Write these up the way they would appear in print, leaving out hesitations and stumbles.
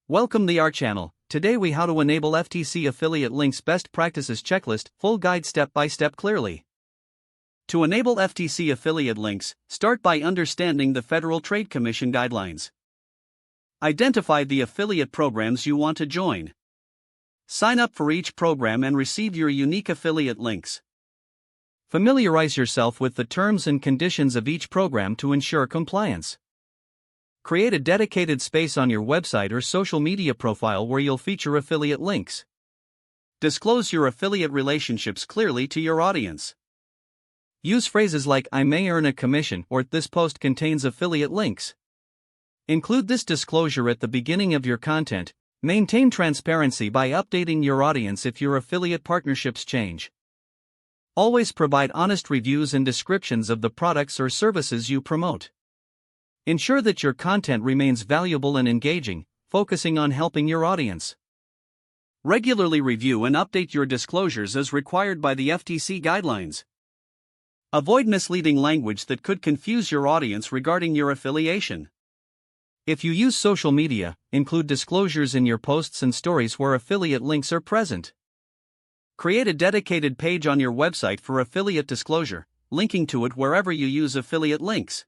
Welcome to our channel. Today we how to enable FTC affiliate links best practices checklist, full guide step by step clearly. To enable FTC affiliate links, start by understanding the Federal Trade Commission guidelines. Identify the affiliate programs you want to join. Sign up for each program and receive your unique affiliate links. Familiarize yourself with the terms and conditions of each program to ensure compliance. Create a dedicated space on your website or social media profile where you'll feature affiliate links. Disclose your affiliate relationships clearly to your audience. Use phrases like "I may earn a commission" or "this post contains affiliate links." Include this disclosure at the beginning of your content. Maintain transparency by updating your audience if your affiliate partnerships change. Always provide honest reviews and descriptions of the products or services you promote. Ensure that your content remains valuable and engaging, focusing on helping your audience. Regularly review and update your disclosures as required by the FTC guidelines. Avoid misleading language that could confuse your audience regarding your affiliation. If you use social media, include disclosures in your posts and stories where affiliate links are present. Create a dedicated page on your website for affiliate disclosure, linking to it wherever you use affiliate links.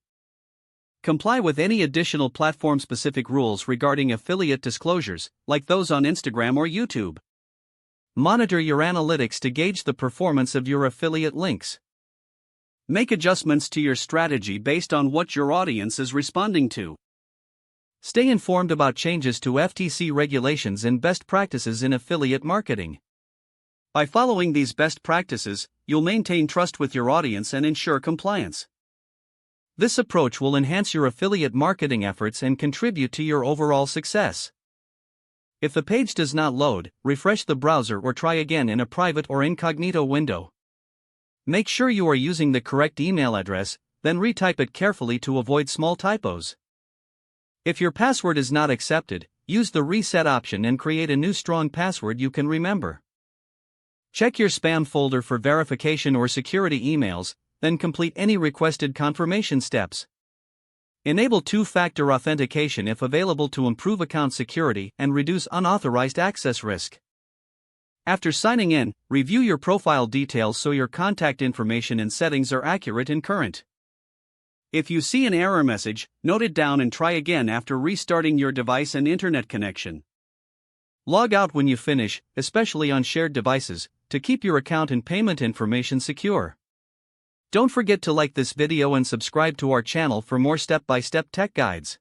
Comply with any additional platform-specific rules regarding affiliate disclosures, like those on Instagram or YouTube. Monitor your analytics to gauge the performance of your affiliate links. Make adjustments to your strategy based on what your audience is responding to. Stay informed about changes to FTC regulations and best practices in affiliate marketing. By following these best practices, you'll maintain trust with your audience and ensure compliance. This approach will enhance your affiliate marketing efforts and contribute to your overall success. If the page does not load, refresh the browser or try again in a private or incognito window. Make sure you are using the correct email address, then retype it carefully to avoid small typos. If your password is not accepted, use the reset option and create a new strong password you can remember. Check your spam folder for verification or security emails, then complete any requested confirmation steps. Enable two-factor authentication if available to improve account security and reduce unauthorized access risk. After signing in, review your profile details so your contact information and settings are accurate and current. If you see an error message, note it down and try again after restarting your device and internet connection. Log out when you finish, especially on shared devices, to keep your account and payment information secure. Don't forget to like this video and subscribe to our channel for more step-by-step tech guides.